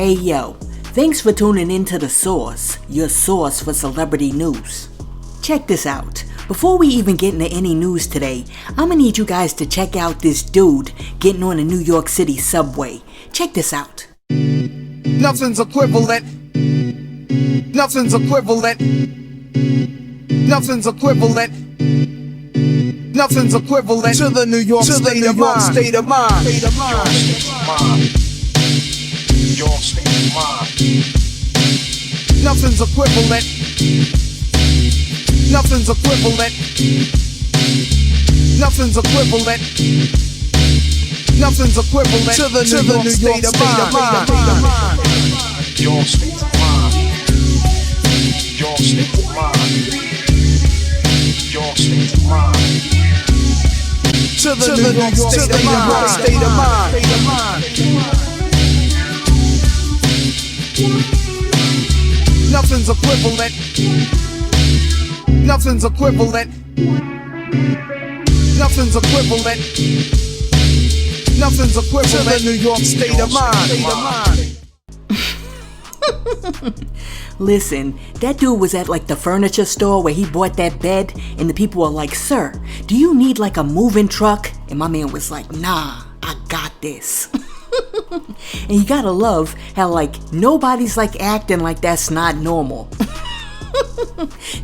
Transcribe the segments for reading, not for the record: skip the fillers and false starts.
Hey yo, thanks for tuning in to The Source, your source for celebrity news. Check this out. Before we even get into any news today, I'm gonna need you guys to check out this dude getting on the New York City subway. Check this out. Nothing's equivalent. Nothing's equivalent. Nothing's equivalent. Nothing's equivalent to the New York state of mind. State of mind. State of mind. Your state of mind. Nothing's equivalent. Nothing's equivalent. Nothing's equivalent. Nothing's equivalent to the New York state of mind. Your state of mind. Your state of mind. Your state of mind. To the New York state of mind. State of mind. Nothing's equivalent. Nothing's equivalent. Nothing's equivalent. Nothing's equivalent to the New York state of mind. Listen, that dude was at like the furniture store where he bought that bed, and the people were like, "Sir, do you need like a moving truck?" And my man was like, "Nah, I got this." And you gotta love how like nobody's like acting like that's not normal.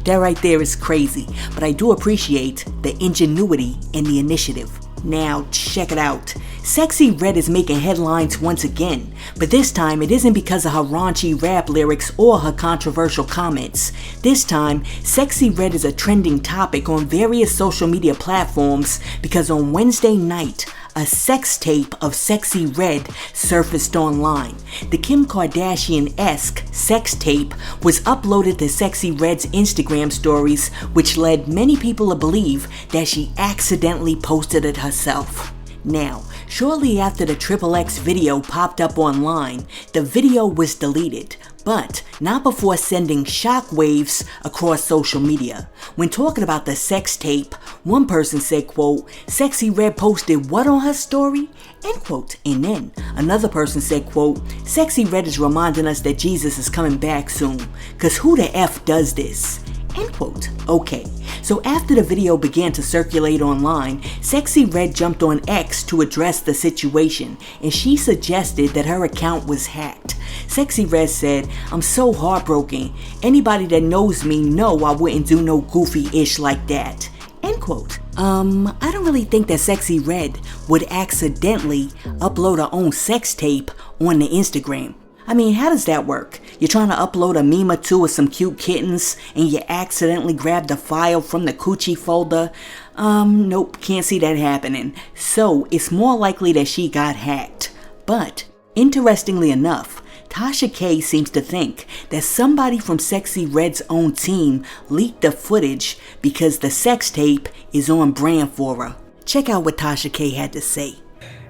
That right there is crazy, but I do appreciate the ingenuity and the initiative. Now check it out. Sexyy Redd is making headlines once again, but this time it isn't because of her raunchy rap lyrics or her controversial comments. This time, Sexyy Redd is a trending topic on various social media platforms because on Wednesday night, a sex tape of Sexyy Redd surfaced online. The Kim Kardashian-esque sex tape was uploaded to Sexyy Redd's Instagram stories, which led many people to believe that she accidentally posted it herself. Now, shortly after the XXX video popped up online, the video was deleted, but not before sending shockwaves across social media. When talking about the sex tape, one person said, quote, "Sexyy Redd posted what on her story?" End quote. And then another person said, quote, "Sexyy Redd is reminding us that Jesus is coming back soon, cause who the F does this?" End quote. Okay, so after the video began to circulate online, Sexyy Redd jumped on X to address the situation, and she suggested that her account was hacked. Sexyy Redd said, "I'm so heartbroken. Anybody that knows me know I wouldn't do no goofy ish like that." End quote. I don't really think that Sexyy Redd would accidentally upload her own sex tape on the Instagram. I mean, how does that work? You're trying to upload a meme or two of some cute kittens and you accidentally grab the file from the coochie folder? Nope, can't see that happening. So it's more likely that she got hacked. But interestingly enough, Tasha K seems to think that somebody from Sexyy Redd's own team leaked the footage because the sex tape is on brand for her. Check out what Tasha K had to say.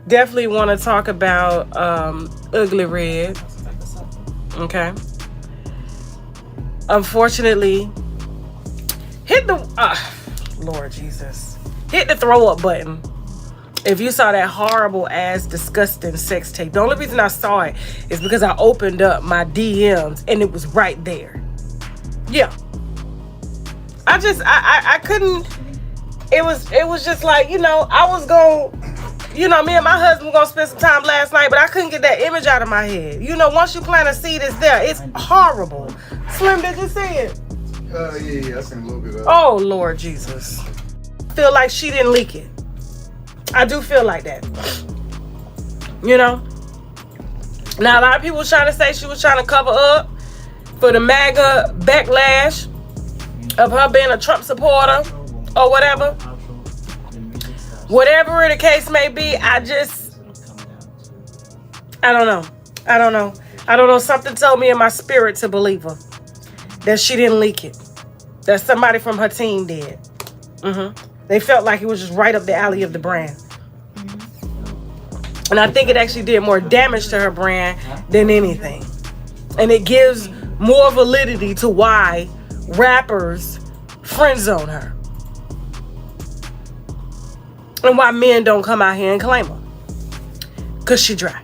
Definitely want to talk about Ugly Red. Okay. Unfortunately, hit the Lord Jesus, hit the throw up button if you saw that horrible ass disgusting sex tape. The only reason I saw it is because I opened up my DMs and it was right there. Yeah. I couldn't. It was just like, I was going. Me and my husband were going to spend some time last night, but I couldn't get that image out of my head. Once you plant a seed, it's there. It's horrible. Slim, did you see it? Yeah, I seen a little bit of it. Oh, Lord Jesus. I feel like she didn't leak it. I do feel like that. Now, a lot of people were trying to say she was trying to cover up for the MAGA backlash of her being a Trump supporter or whatever. Whatever the case may be, I don't know. Something told me in my spirit to believe her. That she didn't leak it. That somebody from her team did. They felt like it was just right up the alley of the brand. And I think it actually did more damage to her brand than anything. And it gives more validity to why rappers friend zone her. And why men don't come out here and claim her. Because she dry.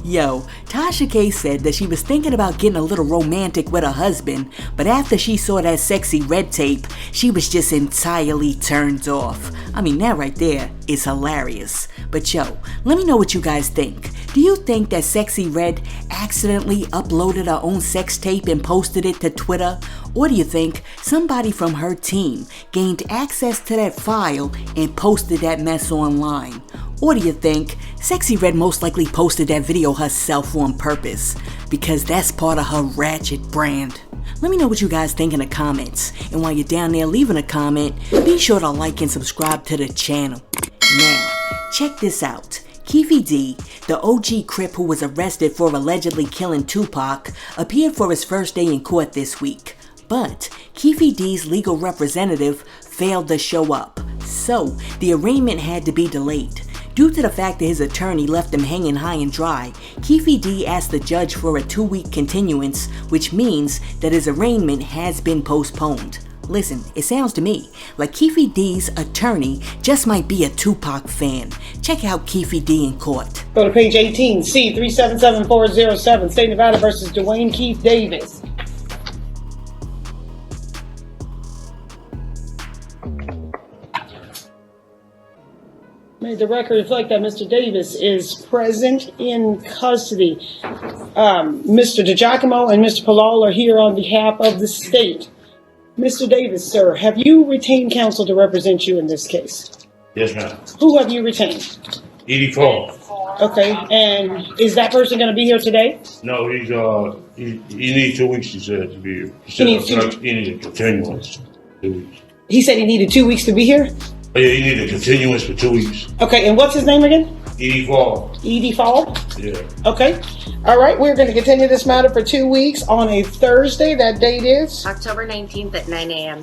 Yo, Tasha K said that she was thinking about getting a little romantic with her husband, but after she saw that Sexyy Redd tape, she was just entirely turned off. I mean, that right there is hilarious. But yo, let me know what you guys think. Do you think that Sexyy Redd accidentally uploaded her own sex tape and posted it to Twitter? Or do you think somebody from her team gained access to that file and posted that mess online? Or do you think Sexyy Redd most likely posted that video herself on purpose? Because that's part of her ratchet brand. Let me know what you guys think in the comments. And while you're down there leaving a comment, be sure to like and subscribe to the channel. Now, check this out. Keefe D, the OG Crip who was arrested for allegedly killing Tupac, appeared for his first day in court this week. But Keefe D's legal representative failed to show up. So, the arraignment had to be delayed. Due to the fact that his attorney left him hanging high and dry, Keefe D asked the judge for a 2-week continuance, which means that his arraignment has been postponed. Listen, it sounds to me like Keefe D's attorney just might be a Tupac fan. Check out Keefe D in court. Go to page 18, C 377407, State of Nevada versus Dwayne Keefe Davis. May the record reflect that Mr. Davis is present in custody. Mr. DiGiacomo and Mr. Palal are here on behalf of the state. Mr. Davis, sir, have you retained counsel to represent you in this case? Yes, ma'am. Who have you retained? 84. Okay, and is that person going to be here today? No, he needs 2 weeks, he said, to be here. He needs He needs a continuance. 2 weeks. He said he needed 2 weeks to be here? Oh, yeah, he needed a continuance for 2 weeks. Okay, and what's his name again? Edie Fall. Edie Fall? Yeah. Okay. All right, we're going to continue this matter for 2 weeks on a Thursday. That date is? October 19th at 9 a.m.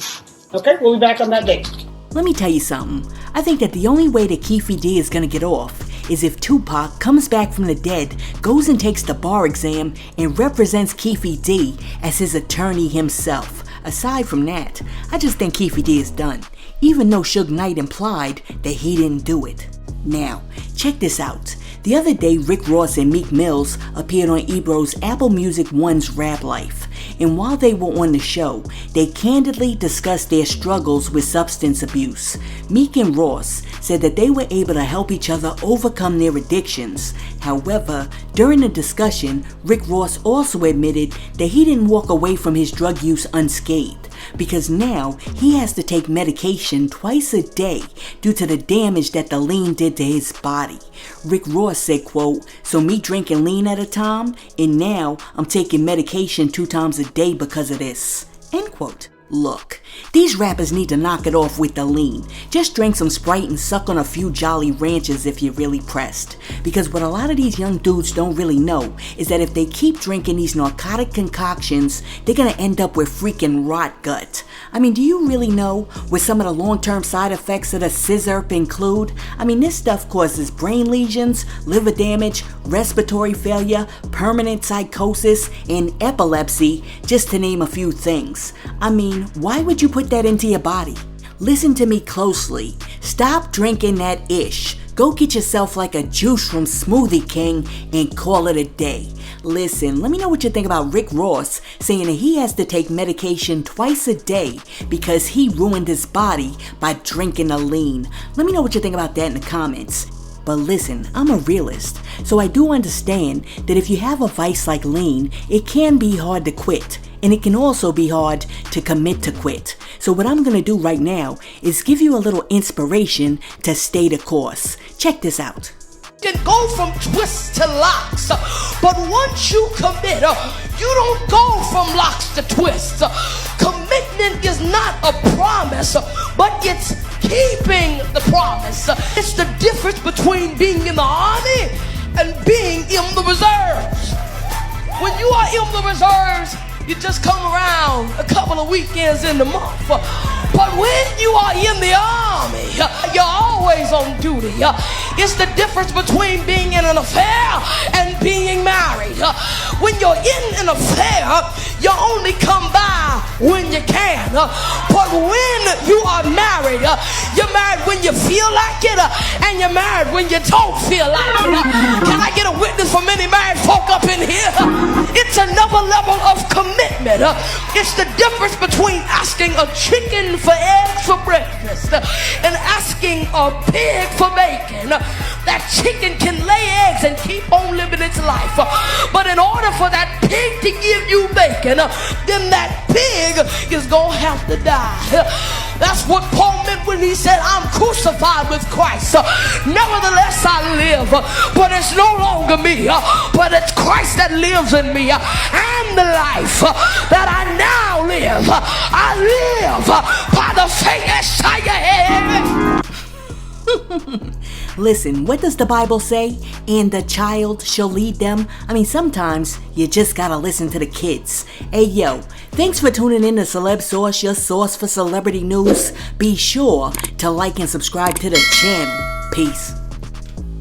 Okay, we'll be back on that date. Let me tell you something. I think that the only way that Keefe D is gonna get off is if Tupac comes back from the dead, goes and takes the bar exam, and represents Keefe D as his attorney himself. Aside from that, I just think Keefe D is done, even though Suge Knight implied that he didn't do it. Now, check this out. The other day, Rick Ross and Meek Mills appeared on Ebro's Apple Music One's Rap Life, and while they were on the show, they candidly discussed their struggles with substance abuse. Meek and Ross said that they were able to help each other overcome their addictions. However, during the discussion, Rick Ross also admitted that he didn't walk away from his drug use unscathed, because now he has to take medication twice a day due to the damage that the lean did to his body. Rick Ross said, quote, "So me drinking lean at a time, and now I'm taking medication 2 times a day because of this," end quote. Look, these rappers need to knock it off with the lean. Just drink some Sprite and suck on a few Jolly Ranchers if you're really pressed. Because what a lot of these young dudes don't really know is that if they keep drinking these narcotic concoctions, they're gonna end up with freaking rot gut. I mean, do you really know what some of the long-term side effects of the scissorp include? I mean, this stuff causes brain lesions, liver damage, respiratory failure, permanent psychosis, and epilepsy, just to name a few things. I mean, why would you put that into your body? Listen to me closely. Stop drinking that ish. Go get yourself like a juice from Smoothie King and call it a day. Listen, let me know what you think about Rick Ross saying that he has to take medication twice a day because he ruined his body by drinking a lean. Let me know what you think about that in the comments. But listen, I'm a realist, so I do understand that if you have a vice like lean, it can be hard to quit. And it can also be hard to commit to quit. So what I'm gonna do right now is give you a little inspiration to stay the course. Check this out. Can go from twists to locks, but once you commit, you don't go from locks to twists. Commitment is not a promise, but it's keeping the promise. It's the difference between being in the army and being in the reserves. When you are in the reserves, you just come around a couple of weekends in the month. But when you are in the army, you're always on duty. It's the difference between being in an affair and being married. When you're in an affair, you only come by when you can. But when you are married, you're married when you feel like it, and you're married when you don't feel like it. level of commitment. It's the difference between asking a chicken for eggs for breakfast and asking a pig for bacon. That chicken can lay eggs and keep on living its life, but in order for that pig to give you bacon, then that pig is gonna have to die. That's what Paul meant when he said, I'm crucified with Christ. Nevertheless I live, but it's no longer me, but it's Christ that lives in me. And the life that I now live, I live by the faith that's in your head. Listen, what does the Bible say? And the child shall lead them? I mean, sometimes you just gotta listen to the kids. Hey yo, thanks for tuning in to Celeb Source, your source for celebrity news. Be sure to like and subscribe to the channel. Peace.